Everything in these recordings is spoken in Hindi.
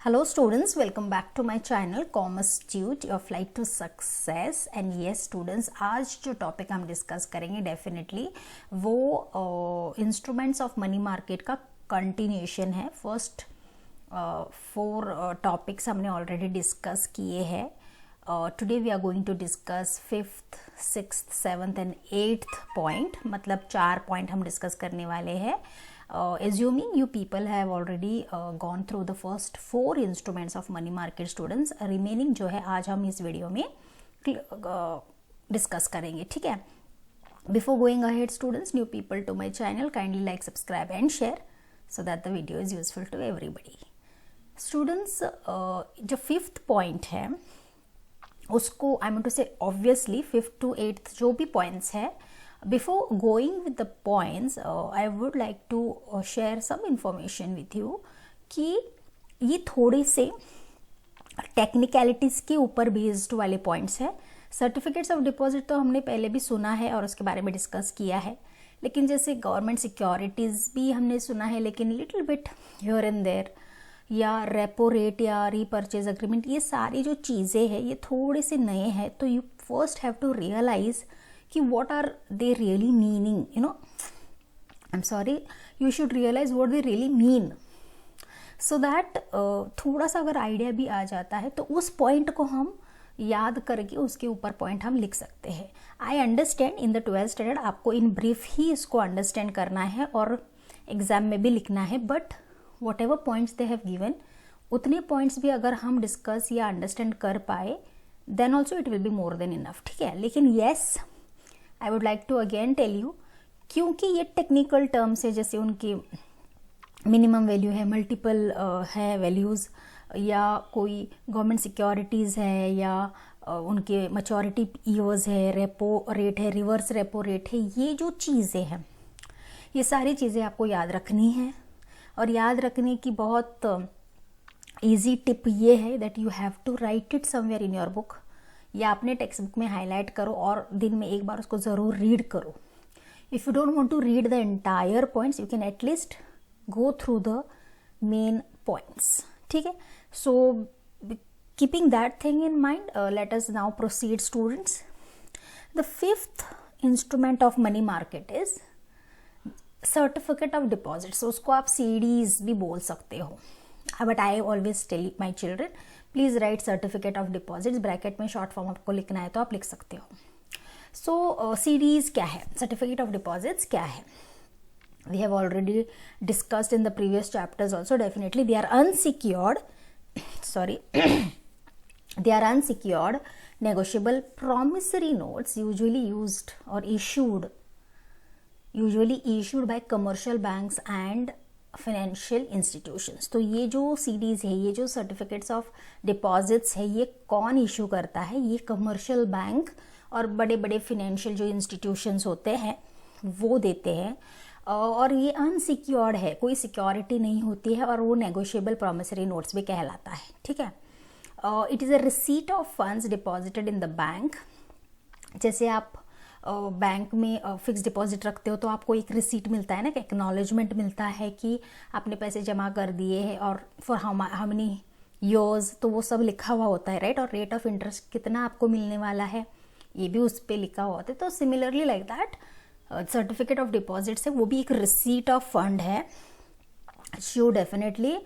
Hello students, welcome back to my channel Commerce Tute, your flight to success. And yes students, आज जो टॉपिक हम डिस्कस करेंगे डेफिनेटली वो इंस्ट्रूमेंट्स ऑफ मनी मार्केट का कंटिन्यूएशन है. फर्स्ट 4 टॉपिक्स हमने ऑलरेडी डिस्कस किए हैं. Today we are going to discuss 5th, 6th, 7th and 8th point. मतलब 4 पॉइंट हम डिस्कस करने वाले हैं. Assuming you people have already gone through the first 4 instruments of money market students, remaining जो है आज हम इस वीडियो में डिस्कस करेंगे. ठीक है. Before going ahead students, new people to my channel, kindly like, subscribe and share so that the video is useful to everybody. Students, जो 5th point है उसको I want to say obviously 5th to 8th जो भी points है, before going with the points, I would like to share some information with you कि ये थोड़े से टेक्निकलिटीज़ के ऊपर बेस्ड वाले पॉइंट्स है. सर्टिफिकेट्स ऑफ डिपॉजिट तो हमने पहले भी सुना है और उसके बारे में डिस्कस किया है, लेकिन जैसे गवर्नमेंट सिक्योरिटीज़ भी हमने सुना है, लेकिन little bit here and there, या रेपो रेट या रीपर्चेज एग्रीमेंट, ये सारी जो चीज़ें हैं ये थोड़े से नए हैं. तो you first have to realise कि what are they really meaning, you know, I'm sorry, you should realize what they really mean, so that थोड़ा सा अगर आइडिया भी आ जाता है तो उस पॉइंट को हम याद करके उसके ऊपर पॉइंट हम लिख सकते हैं. I understand in the 12th standard आपको इन ब्रीफ ही इसको अंडरस्टैंड करना है और एग्जाम में भी लिखना है, but whatever points they have given उतने पॉइंट्स भी अगर हम डिस्कस या अंडरस्टैंड कर पाए then also it will be more than enough. ठीक है. लेकिन yes, I would like to again tell you, क्योंकि ये टेक्निकल टर्म्स है, जैसे उनकी मिनिमम वैल्यू है, मल्टीपल है वैल्यूज़, या कोई गवर्नमेंट सिक्योरिटीज़ है, या उनके मैच्योरिटी ईयर्स है, रेपो रेट है, रिवर्स रेपो रेट है, ये जो चीज़ें हैं ये सारी चीज़ें आपको याद रखनी है. और याद रखने की बहुत ईजी टिप ये है that you have to write it somewhere in your book, या अपने टेक्स्ट बुक में हाईलाइट करो और दिन में एक बार उसको ज़रूर रीड करो. If you don't want to read the entire points, you can at least go through the main points. ठीक है. So keeping that thing in mind, let us now proceed students. The 5th instrument of money market is certificate of deposit. उसको आप CDs भी बोल सकते हो, but I always tell my children please write certificate of deposits. Bracket में शॉर्ट फॉर्म आपको लिखना है तो आप लिख सकते हो. सो CDs क्या है, सर्टिफिकेट ऑफ डिपॉजिट्स क्या है, we have already discussed in the previous chapters also. Definitely they are unsecured, sorry, they are unsecured negotiable promissory notes usually issued by commercial banks and financial institutions. तो ये जो CDs है, ये जो सर्टिफिकेट्स ऑफ डिपॉजिट्स है, ये कौन इशू करता है? ये कमर्शियल बैंक और बड़े बड़े फाइनेंशियल जो इंस्टीट्यूशंस होते हैं वो देते हैं. और ये अनसिक्योर्ड है, कोई सिक्योरिटी नहीं होती है, और वो नेगोशिएबल प्रॉमिसरी नोट्स भी कहलाता है. ठीक है. It is a receipt of funds deposited in the bank. जैसे आप बैंक में फिक्स डिपॉजिट रखते हो तो आपको एक रिसीट मिलता है ना, कि एक्नॉलेजमेंट मिलता है कि आपने पैसे जमा कर दिए हैं, और फॉर हाउ मेनी ईयर्स, तो वो सब लिखा हुआ होता है, राइट. और रेट ऑफ इंटरेस्ट कितना आपको मिलने वाला है ये भी उस पर लिखा हुआ होता है. तो similarly like that certificate of deposit है, वो भी एक रिसीट ऑफ फंड है जो डेफिनेटली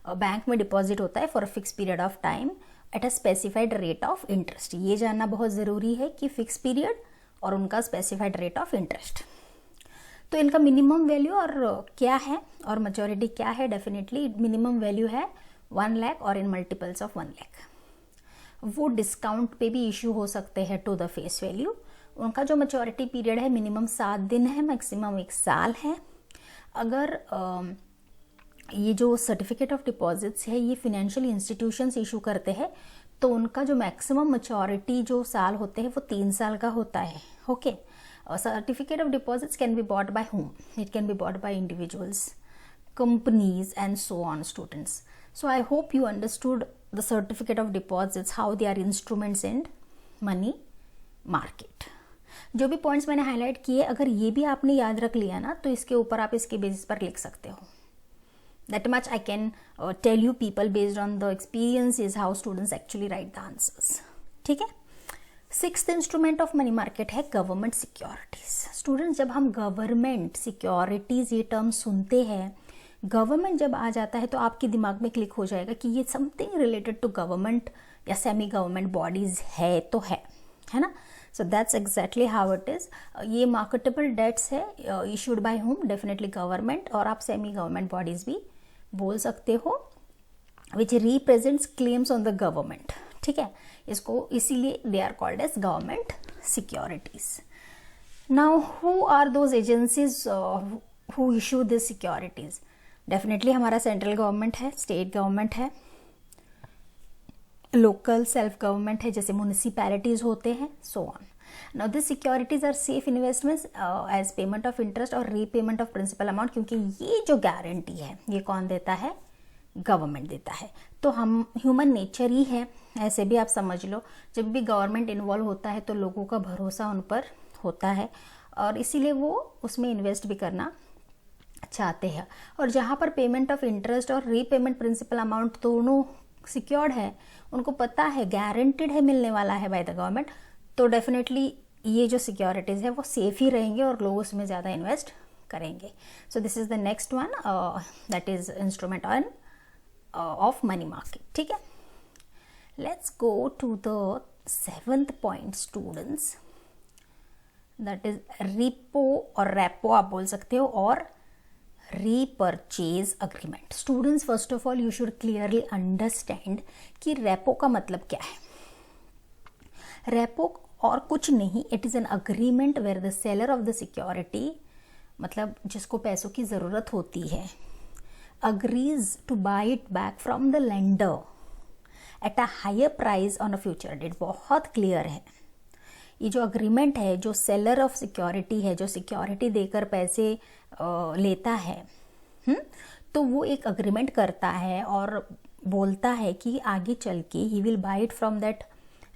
बैंक में डिपॉजिट होता है for a fix period of time at a specified rate of interest. ये जानना बहुत ज़रूरी है कि फिक्स पीरियड और उनका स्पेसिफाइड रेट ऑफ इंटरेस्ट. तो इनका मिनिमम वैल्यू और क्या है और मैच्योरिटी क्या है? डेफिनेटली मिनिमम वैल्यू है 1 लाख और इन मल्टीपल्स ऑफ 1 लाख. वो डिस्काउंट पे भी इशू हो सकते हैं टू द फेस वैल्यू. उनका जो मैच्योरिटी पीरियड है मिनिमम 7 दिन है, मैक्सिमम 1 साल है. अगर ये जो सर्टिफिकेट ऑफ डिपॉजिट्स है ये फिनेंशियल इंस्टीट्यूशंस इशू करते हैं तो उनका जो मैक्सिमम मैच्योरिटी जो साल होते हैं वो 3 साल का होता है. Okay. Certificate of deposits can be bought by whom? It can be bought by individuals, companies and so on students. So I hope you understood the certificate of deposits, how they are instruments in money market. जो भी पॉइंट्स मैंने हाईलाइट किए, अगर ये भी आपने याद रख लिया ना तो इसके ऊपर आप इसके बेसिस पर लिख सकते हो. That much I can tell you people based on the experiences how students actually write the answers. ठीक है. Sixth instrument of money market है गवर्नमेंट सिक्योरिटीज. स्टूडेंट्स, जब हम गवर्नमेंट सिक्योरिटीज ये टर्म सुनते हैं, गवर्नमेंट जब आ जाता है तो आपके दिमाग में क्लिक हो जाएगा कि ये समथिंग रिलेटेड टू गवर्नमेंट या सेमी गवर्नमेंट बॉडीज है तो है ना. So that's exactly how it is. ये मार्केटेबल डेट्स है issued by whom, definitely government, और आप सेमी गवर्नमेंट बॉडीज भी बोल सकते हो, which represents claims on the government. ठीक है, इसको इसीलिए they are called as government securities. Now who are those agencies who issue this securities? Definitely हमारा सेंट्रल गवर्नमेंट है, स्टेट गवर्नमेंट है, लोकल सेल्फ गवर्नमेंट है, जैसे म्यूनिसिपैलिटीज होते हैं, so on. Now this securities are safe investments as payment of interest और रीपेमेंट ऑफ प्रिंसिपल अमाउंट, क्योंकि ये जो गारंटी है ये कौन देता है? गवर्नमेंट देता है. तो हम ह्यूमन नेचर ही है, ऐसे भी आप समझ लो, जब भी गवर्नमेंट इन्वॉल्व होता है तो लोगों का भरोसा उन पर होता है और इसीलिए वो उसमें इन्वेस्ट भी करना चाहते हैं. और जहाँ पर पेमेंट ऑफ इंटरेस्ट और रीपेमेंट प्रिंसिपल अमाउंट दोनों सिक्योर्ड है, उनको पता है गारंटेड है मिलने वाला है बाय द गवर्नमेंट, तो डेफिनेटली ये जो सिक्योरिटीज़ है वो सेफ ही रहेंगे और लोग उसमें ज़्यादा इन्वेस्ट करेंगे. So this is the next one, that is instrument on of money market. ठीक है, let's go to the seventh point students, that is repo और रेपो आप बोल सकते हो, और repurchase agreement. Students, first of all you should clearly understand कि रेपो का मतलब क्या है. रेपो और कुछ नहीं, it is an agreement where the seller of the security, मतलब जिसको पैसों की जरूरत होती है, agrees to buy it back from the lender at a higher price on a future date. बहुत क्लियर है. ये जो अग्रीमेंट है, जो सेलर ऑफ सिक्योरिटी है, जो सिक्योरिटी देकर पैसे लेता है, तो वो एक अग्रीमेंट करता है और बोलता है कि आगे चल के he will buy it from that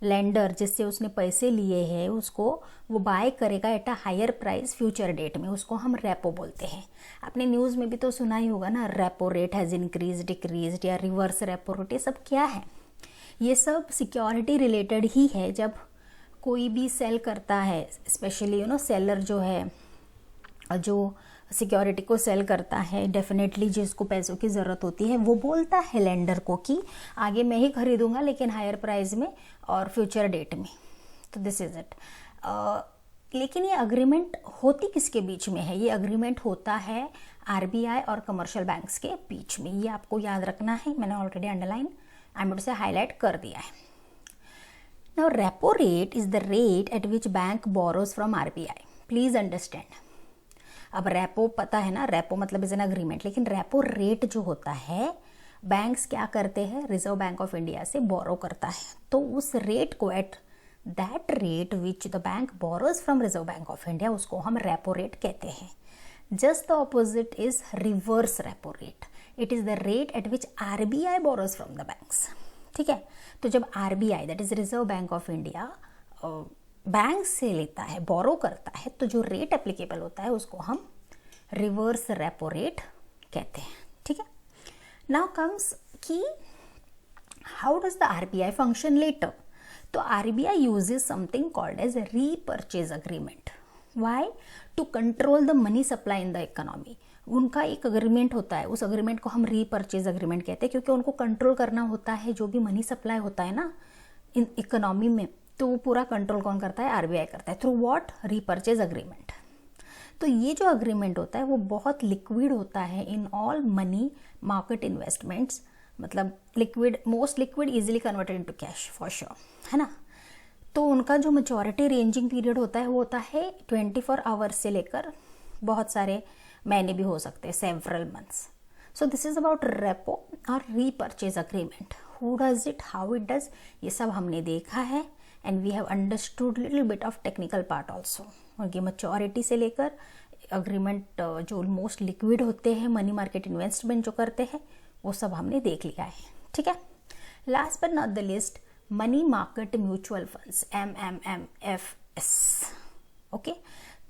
lender, जिससे उसने पैसे लिए हैं उसको वो बाय करेगा at a higher price future date में. उसको हम रेपो बोलते हैं. आपने न्यूज़ में भी तो सुना ही होगा ना, repo rate has increase decrease या रिवर्स रेपो रेट. ये सब क्या है? ये सब सिक्योरिटी रिलेटेड ही है. जब कोई भी सेल करता है, स्पेशली सेलर जो है, जो सिक्योरिटी को सेल करता है, डेफिनेटली जिसको पैसों की ज़रूरत होती है, वो बोलता है लेंडर को कि आगे मैं ही खरीदूंगा लेकिन हायर प्राइस में और फ्यूचर डेट में. तो दिस इज इट. लेकिन ये अग्रीमेंट होती किसके बीच में है? ये अग्रीमेंट होता है आरबीआई और कमर्शियल बैंक्स के बीच में. ये आपको याद रखना है, मैंने ऑलरेडी अंडरलाइन आई से हाईलाइट कर दिया है. Now repo rate is the rate at which bank borrows from RBI. Please understand. अब रेपो पता है ना, रेपो मतलब इज एन अग्रीमेंट, लेकिन रेपो रेट जो होता है, बैंक्स क्या करते हैं, रिजर्व बैंक ऑफ इंडिया से बोरो करता है, तो उस रेट को at that rate which the bank borrows from reserve bank of India, उसको हम रेपो रेट कहते हैं. Just the opposite is reverse repo rate. It is the rate at which RBI borrows from the banks. ठीक है, तो जब RBI that is reserve bank of India bank से लेता है, बोरो करता है, तो जो रेट एप्लीकेबल होता है उसको हम रिवर्स रेपो रेट कहते हैं. ठीक है, नाउ कम्स कि how does the RBI function later. तो RBI uses something called as repurchase agreement. Why? To control the money supply in the economy. उनका एक अग्रीमेंट होता है, उस अग्रीमेंट को हम रीपरचेज अग्रीमेंट कहते हैं, क्योंकि उनको कंट्रोल करना होता है जो भी मनी सप्लाई होता है ना इन इकोनॉमी में, तो वो पूरा कंट्रोल कौन करता है? आरबीआई करता है. Through what? Repurchase agreement. तो ये जो अग्रीमेंट होता है वो बहुत लिक्विड होता है in all money market investments. मतलब liquid, most liquid, easily converted into cash for sure, है ना. तो उनका जो मेच्योरिटी रेंजिंग पीरियड होता है वो होता है 24 आवर्स से लेकर बहुत सारे महीने भी हो सकते हैं, several months. So this is about repo और repurchase agreement. Who does it, how it does, ये सब हमने देखा है. And we have understood little bit of technical part also. उनकी मैच्योरिटी से लेकर अग्रीमेंट जो मोस्ट लिक्विड होते हैं, मनी मार्केट इन्वेस्टमेंट जो करते हैं, वो सब हमने देख लिया है. ठीक है, last but not the list, money market mutual funds, MMMFS. Okay,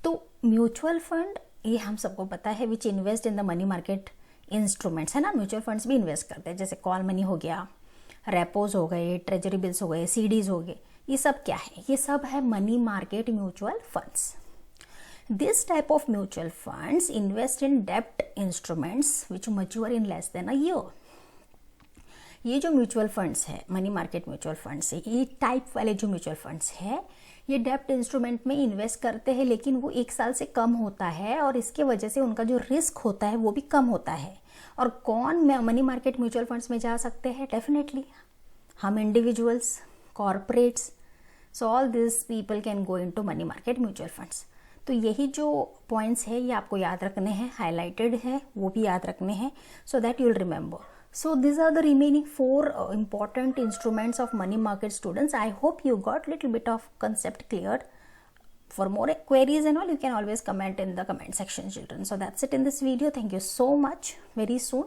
तो म्यूचुअल फंड ये हम सबको पता है, which invest in the money market instruments है ना, म्यूचुअल फंड्स भी इन्वेस्ट करते हैं, जैसे कॉल मनी हो गया, रेपोज हो गए, ट्रेजरी बिल्स हो गए, सीडीज हो गए, ये सब क्या है, ये सब है money market mutual funds. This type of mutual funds invest in debt instruments which mature in less than a year. ये जो म्यूचुअल फंड्स है, मनी मार्केट म्यूचुअल फंड्स है, ये टाइप वाले जो म्यूचुअल फंड्स है, ये डेप्ट इंस्ट्रूमेंट में इन्वेस्ट करते हैं, लेकिन वो 1 साल से कम होता है और इसके वजह से उनका जो रिस्क होता है वो भी कम होता है. और कौन मनी मार्केट म्यूचुअल फंड्स में जा सकते हैं? डेफिनेटली हम individuals, corporates, so all this people can go into money market mutual funds. तो यही जो पॉइंट्स है ये आपको याद रखने हैं, हाईलाइटेड है वो भी याद रखने हैं, so that you will remember. So these are the remaining 4 important instruments of money market students. I hope you got little bit of concept cleared. For more queries and all, you can always comment in the comment section, children. So that's it in this video. Thank you so much. Very soon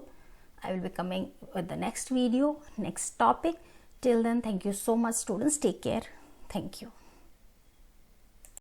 I will be coming with the next video, next topic. Till then, thank you so much, students. Take care. Thank you.